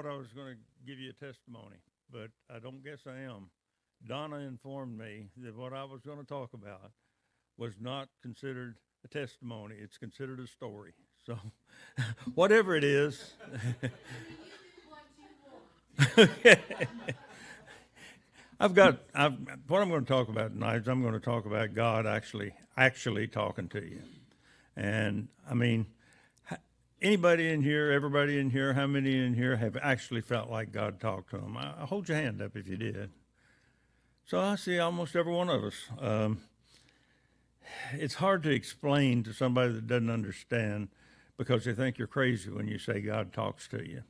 thought I was going to give you a testimony, but I don't guess I am. Donna informed me that what I was going to talk about was not considered a testimony, it's considered a story. So, whatever it is, what I'm going to talk about tonight is I'm going to talk about God actually talking to you. And I mean, anybody in here, everybody in here, how many in here have actually felt like God talked to them? I hold your hand up if you did. So I see almost every one of us. It's hard to explain to somebody that doesn't understand because they think you're crazy when you say God talks to you.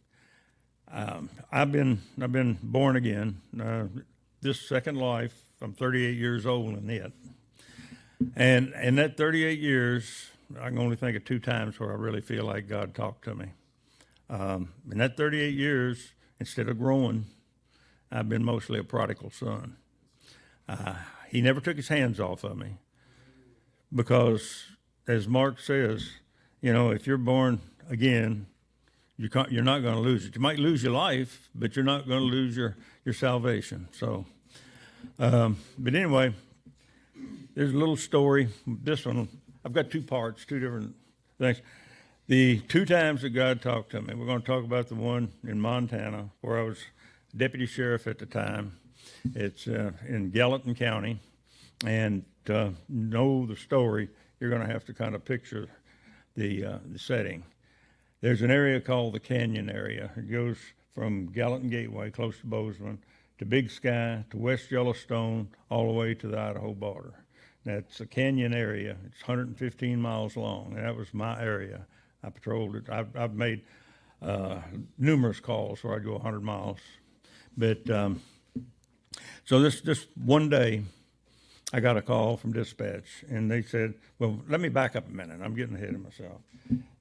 I've been born again. This second life, I'm 38 years old in it. And in that 38 years, I can only think of two times where I really feel like God talked to me. In that 38 years, instead of growing, I've been mostly a prodigal son. He never took his hands off of me because, as Mark says, if you're born again, you're not going to lose it. You might lose your life, but you're not going to lose your salvation. So, but anyway, there's a little story. This one, I've got two parts, two different things. The two times that God talked to me, we're going to talk about the one in Montana where I was deputy sheriff at the time. It's in Gallatin County. And to know the story, you're going to have to kind of picture the setting. There's an area called the Canyon area. It goes from Gallatin Gateway, close to Bozeman, to Big Sky, to West Yellowstone, all the way to the Idaho border. That's a canyon area. It's 115 miles long, and that was my area. I patrolled it. I've made numerous calls where I'd go 100 miles. But so this one day, I got a call from dispatch, and they said, well, let me back up a minute. I'm getting ahead of myself.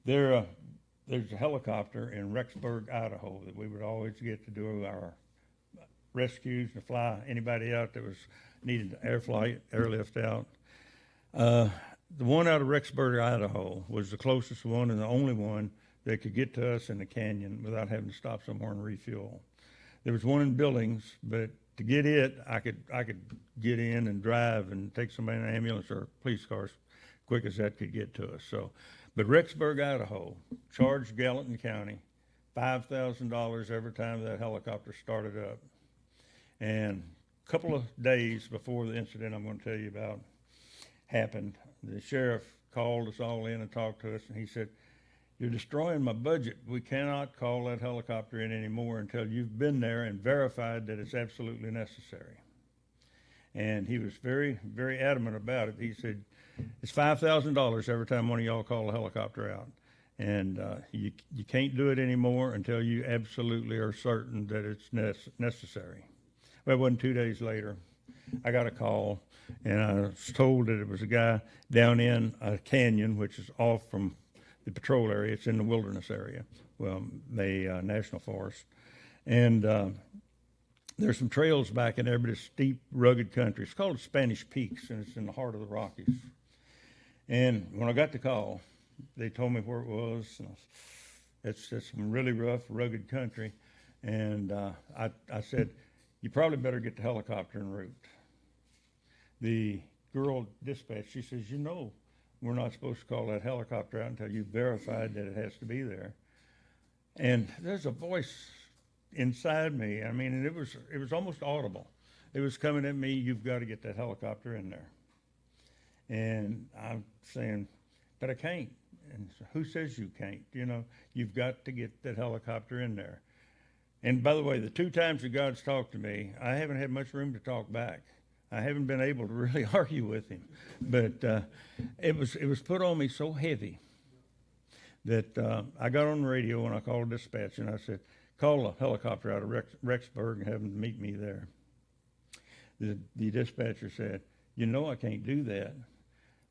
There's a helicopter in Rexburg, Idaho, that we would always get to do our rescues, to fly anybody out that was needed airlift out. The one out of Rexburg, Idaho was the closest one and the only one that could get to us in the canyon without having to stop somewhere and refuel. There was one in Billings, but to get it, I could get in and drive and take somebody in an ambulance or police car as quick as that could get to us. So, but Rexburg, Idaho, charged Gallatin County $5,000 every time that helicopter started up. And a couple of days before the incident I'm going to tell you about happened, the sheriff called us all in and talked to us, and he said, "You're destroying my budget. We cannot call that helicopter in anymore until you've been there and verified that it's absolutely necessary." And he was very, very adamant about it. He said, "It's $5,000 every time one of y'all call a helicopter out. And you can't do it anymore until you absolutely are certain that it's necessary." Well, it wasn't 2 days later, I got a call, and I was told that it was a guy down in a canyon, which is off from the patrol area. It's in the wilderness area, well, the national forest. And there's some trails back in there, but it's steep, rugged country. It's called Spanish Peaks, and it's in the heart of the Rockies. And when I got the call, they told me where it was. It's some really rough, rugged country. And I said, "You probably better get the helicopter en route." The girl dispatch, she says, "We're not supposed to call that helicopter out until you verified that it has to be there." And there's a voice inside me. I mean, and it was almost audible. It was coming at me, "You've got to get that helicopter in there." And I'm saying, "But I can't." And so, "Who says you can't? You've got to get that helicopter in there." And by the way, the two times that God's talked to me, I haven't had much room to talk back. I haven't been able to really argue with him. But it was put on me so heavy that I got on the radio and I called dispatch and I said, "Call a helicopter out of Rexburg and have them meet me there." The dispatcher said, "I can't do that.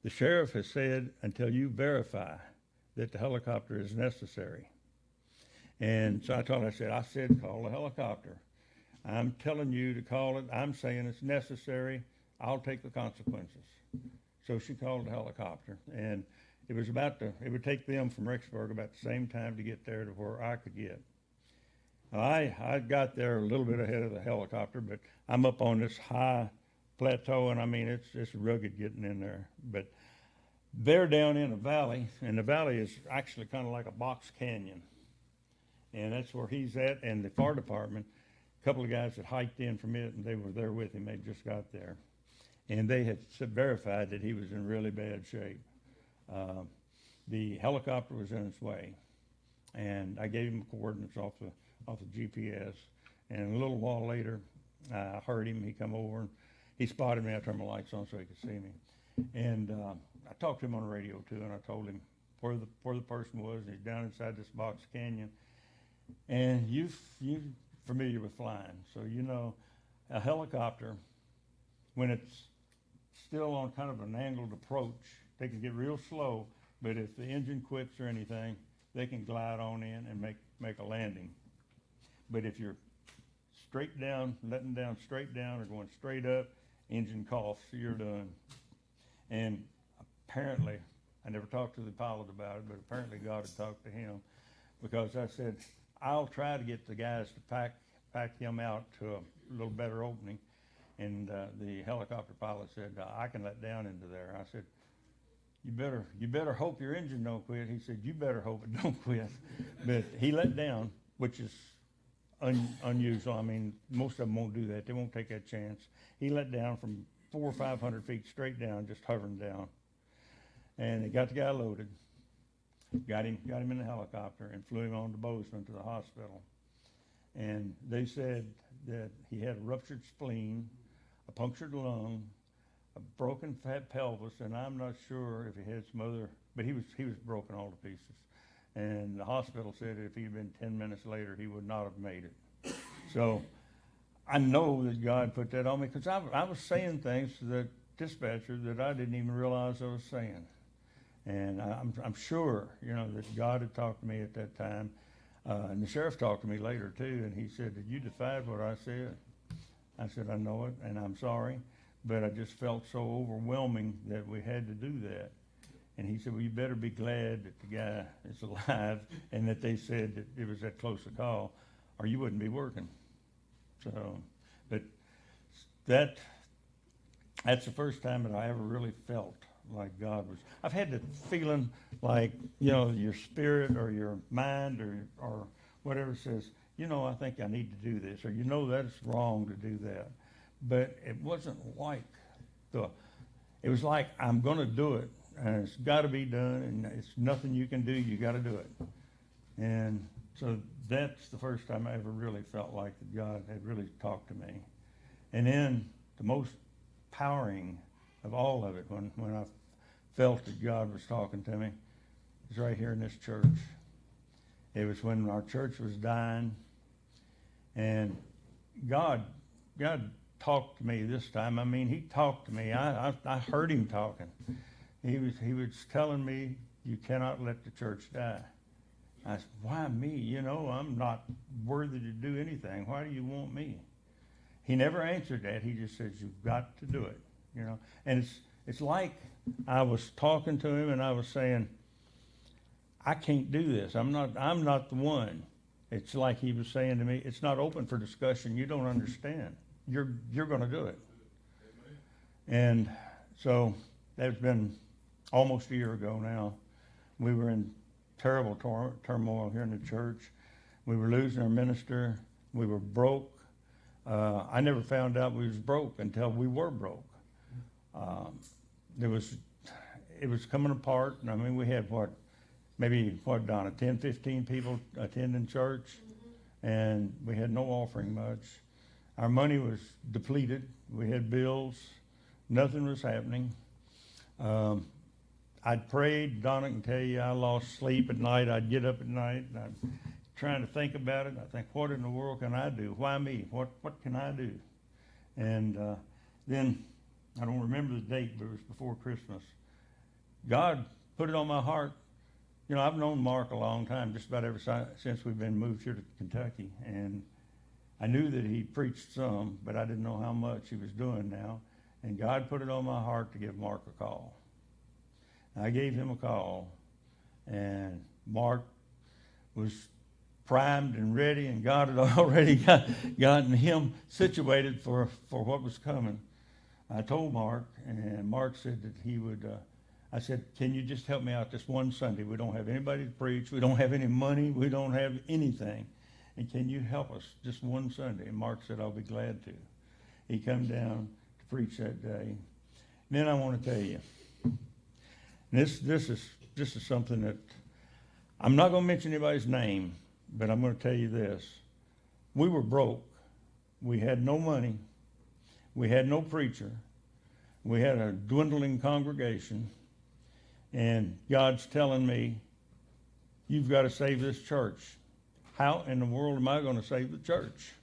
The sheriff has said until you verify that the helicopter is necessary." And so I said, "Call the helicopter. I'm telling you to call it. I'm saying it's necessary. I'll take the consequences." So she called the helicopter, and it would take them from Rexburg about the same time to get there to where I could get. I got there a little bit ahead of the helicopter, but I'm up on this high plateau, and I mean it's rugged getting in there. But they're down in a valley, and the valley is actually kind of like a box canyon, and that's where he's at. And the fire department, a couple of guys that hiked in from it, and they were there with him. They just got there, and they had verified that he was in really bad shape. Uh, the helicopter was in its way, and I gave him coordinates off the GPS. And a little while later, I heard him. He come over and he spotted me. I turned my lights on so he could see me. And I talked to him on the radio too, and I told him where the person was. He's down inside this box canyon. And you familiar with flying, so you know a helicopter when it's still on kind of an angled approach, they can get real slow. But if the engine quits or anything, they can glide on in and make a landing. But if you're straight down, letting down straight down or going straight up, engine coughs, you're done. And apparently, I never talked to the pilot about it, but apparently God had talked to him, because I said, I'll try to get the guys to pack him out to a little better opening. And the helicopter pilot said, I can let down into there. I said, you better hope your engine don't quit. He said, you better hope it don't quit. But he let down, which is unusual. I mean, most of them won't do that. They won't take that chance. He let down from 400 or 500 feet straight down, just hovering down. And they got the guy loaded, got him in the helicopter, and flew him on to Bozeman to the hospital. And they said that he had a ruptured spleen, a punctured lung, a broken fat pelvis, and I'm not sure if he had some other, but he was broken all to pieces. And the hospital said that if he'd been 10 minutes later, he would not have made it. So I know that God put that on me, because I was saying things to the dispatcher that I didn't even realize I was saying. And I'm sure, you know, that God had talked to me at that time. And the sheriff talked to me later too, and he said, did you defied what I said? I said, I know it, and I'm sorry, but I just felt so overwhelming that we had to do that. And he said, well, you better be glad that the guy is alive and that they said that it was that close a call, or you wouldn't be working. So, but that's the first time that I ever really felt like God was. I've had the feeling like, you know, your spirit or your mind or whatever says, you know, I think I need to do this, or you know that it's wrong to do that. But it wasn't like it was like, I'm going to do it, and it's got to be done, and it's nothing you can do, you got to do it. And so that's the first time I ever really felt like that God had really talked to me. And then the most powering of all of it, when I felt that God was talking to me, was right here in this church. It was when our church was dying, and God talked to me this time. I mean, he talked to me. I heard him talking. He was telling me, you cannot let the church die. I said, why me? You know, I'm not worthy to do anything. Why do you want me? He never answered that. He just says, you've got to do it, you know. And it's like I was talking to him and I was saying, I can't do this. I'm not the one. It's like he was saying to me, it's not open for discussion. You don't understand. You're going to do it. And so that's been almost a year ago now. We were in terrible turmoil here in the church. We were losing our minister. We were broke. I never found out we was broke until we were broke. It was coming apart. I mean, we had Donna, 10, 15 people attending church, and we had no offering much. Our money was depleted. We had bills. Nothing was happening. I'd prayed. Donna can tell you I lost sleep at night. I'd get up at night and I'd trying to think about it. I think, what in the world can I do? Why me? What can I do? And then, I don't remember the date, but it was before Christmas. God put it on my heart. You know, I've known Mark a long time, just about ever since we've been moved here to Kentucky. And I knew that he preached some, but I didn't know how much he was doing now. And God put it on my heart to give Mark a call. I gave him a call, and Mark was primed and ready, and God had already gotten him situated for what was coming. I told Mark, and Mark said that he would, I said, can you just help me out this one Sunday? We don't have anybody to preach. We don't have any money. We don't have anything. And can you help us just one Sunday? And Mark said, I'll be glad to. He come down to preach that day. And then I want to tell you, this is something that, I'm not going to mention anybody's name, but I'm going to tell you this. We were broke. We had no money. We had no preacher. We had a dwindling congregation. And God's telling me, you've got to save this church. How in the world am I going to save the church?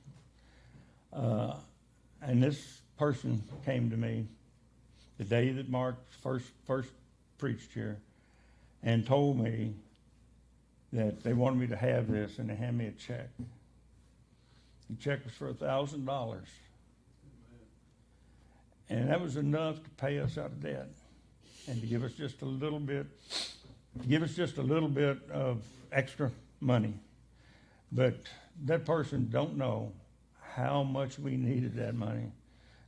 And this person came to me the day that Mark first preached here and told me that they wanted me to have this, and they handed me a check. The check was for $1,000. And that was enough to pay us out of debt and to give us just a little bit of extra money. But that person don't know how much we needed that money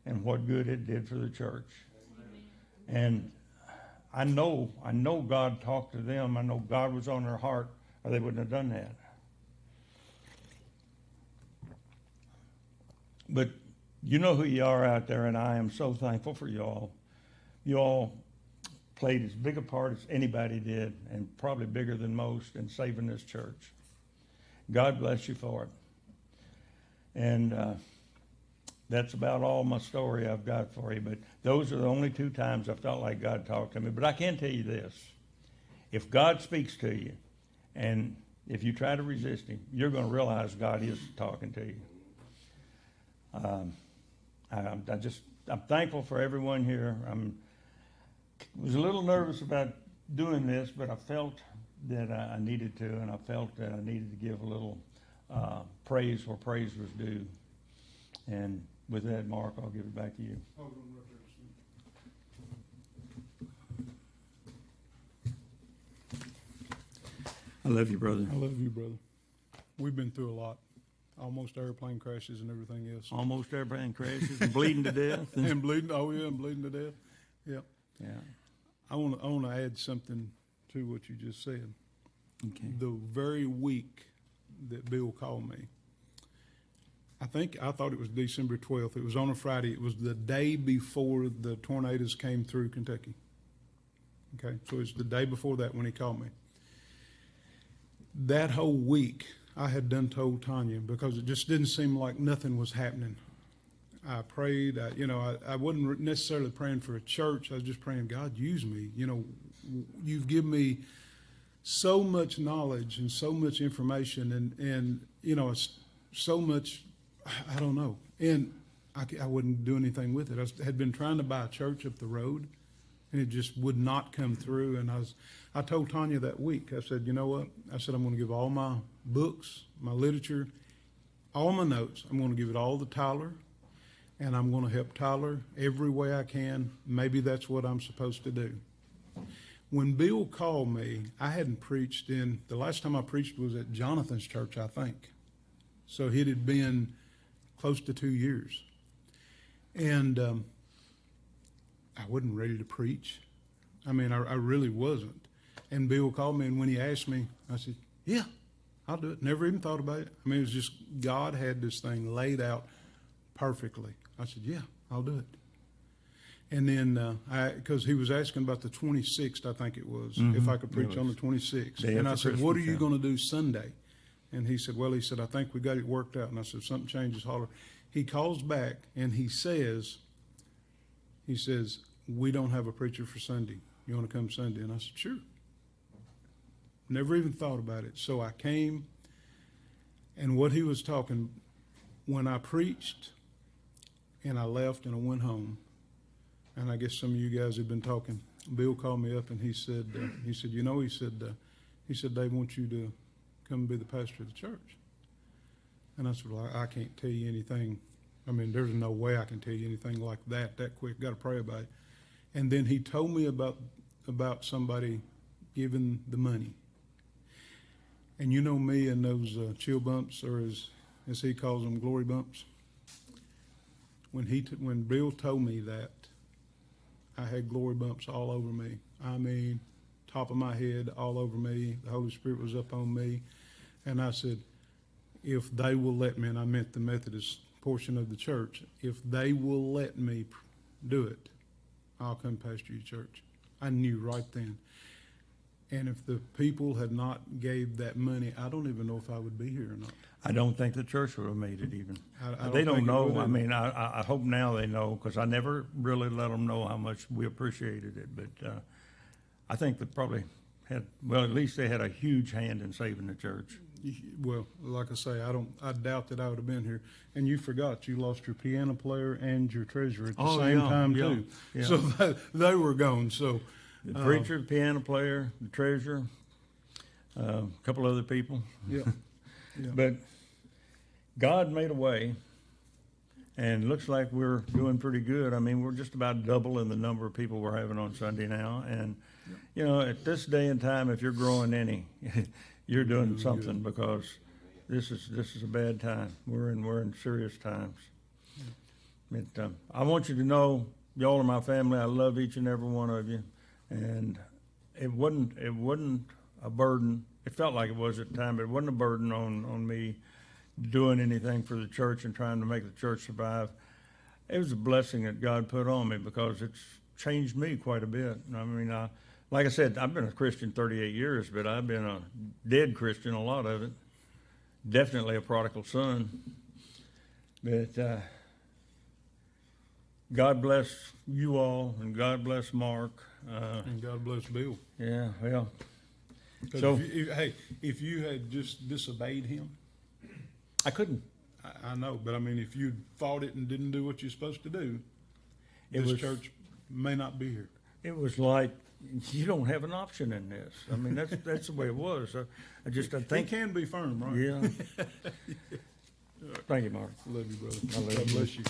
and what good it did for the church. And I know God talked to them. I know God was on their heart, or they wouldn't have done that. But you know who you are out there, and I am so thankful for you all. You all played as big a part as anybody did, and probably bigger than most, in saving this church. God bless you for it. And that's about all my story I've got for you. But those are the only two times I felt like God talked to me. But I can tell you this. If God speaks to you, and if you try to resist him, you're going to realize God is talking to you. I'm thankful for everyone here. Was a little nervous about doing this, but I felt that I needed to, and I felt that I needed to give a little praise where praise was due. And with that, Mark, I'll give it back to you. I love you, brother. I love you, brother. We've been through a lot. Almost airplane crashes and everything else. Almost airplane crashes and bleeding to death. And bleeding, and bleeding to death. Yep. Yeah. I want to add something to what you just said. Okay. The very week that Bill called me, I thought it was December 12th. It was on a Friday. It was the day before the tornadoes came through Kentucky. Okay, so it's the day before that when he called me. That whole week, I had done told Tanya, because it just didn't seem like nothing was happening. I prayed. I wasn't necessarily praying for a church. I was just praying, God, use me. You've given me so much knowledge and so much information, and it's so much, I don't know. And I wouldn't do anything with it. I had been trying to buy a church up the road, and it just would not come through. And I told Tanya that week, I said, you know what? I said, I'm going to give all my books, my literature, all my notes. I'm going to give it all to Tyler, and I'm going to help Tyler every way I can. Maybe that's what I'm supposed to do. When Bill called me, I hadn't preached the last time I preached was at Jonathan's church, I think. So it had been close to 2 years. And I wasn't ready to preach. I mean, I really wasn't. And Bill called me, and when he asked me, I said, yeah, I'll do it. Never even thought about it. I mean, it was just God had this thing laid out perfectly. I said, yeah, I'll do it. And then, because he was asking about the 26th, I think it was, if I could preach on the 26th. And I said, what are you going to do Sunday? And he said, I think we got it worked out. And I said, if something changes, holler. He calls back, and he says, we don't have a preacher for Sunday. You want to come Sunday? And I said, sure. Never even thought about it. So I came, and what he was talking, when I preached, and I left, and I went home, and I guess some of you guys have been talking. Bill called me up, and he said, Dave wants you to come and be the pastor of the church. And I said, well, I can't tell you anything. I mean, there's no way I can tell you anything like that quick. Got to pray about it. And then he told me about somebody giving the money. And you know me and those chill bumps, or as he calls them, glory bumps. When Bill told me that, I had glory bumps all over me. I mean, top of my head, all over me. The Holy Spirit was up on me. And I said, if they will let me, and I meant the Methodist portion of the church, if they will let me do it, I'll come pastor your church. I knew right then. And if the people had not gave that money, I don't even know if I would be here or not. I don't think the church would have made it even. I They don't think it know. would I have. mean, I hope now they know, because I never really let them know how much we appreciated it. But I think they probably had, well, at least they had a huge hand in saving the church. Well, like I say, I doubt that I would have been here. And you forgot, you lost your piano player and your treasurer at the Oh, same yeah, time yeah, too. yeah. So they were gone, so. The preacher, the piano player, the treasurer, a couple other people. Yeah. Yeah. But God made a way, and looks like we're doing pretty good. I mean, we're just about doubling the number of people we're having on Sunday now. And, you know, at this day and time, if you're growing any, you're doing something, because this is a bad time. We're in serious times. But I want you to know, y'all are my family. I love each and every one of you. And it wasn't a burden. It felt like it was at the time, but it wasn't a burden on me doing anything for the church and trying to make the church survive. It was a blessing that God put on me, because it's changed me quite a bit. I mean, like I said, I've been a Christian 38 years, but I've been a dead Christian a lot of it. Definitely a prodigal son. But God bless you all, and God bless Mark. And God bless Bill. Yeah, well, 'Cause So- if you had just disobeyed him, I couldn't. I know, but I mean, if you fought it and didn't do what you're supposed to do, It this was- church may not be here. It was like, you don't have an option in this. I mean, that's the way it was. I It think, can be firm, right? yeah. Thank you, Mark. Love you, brother. I love God you. bless you.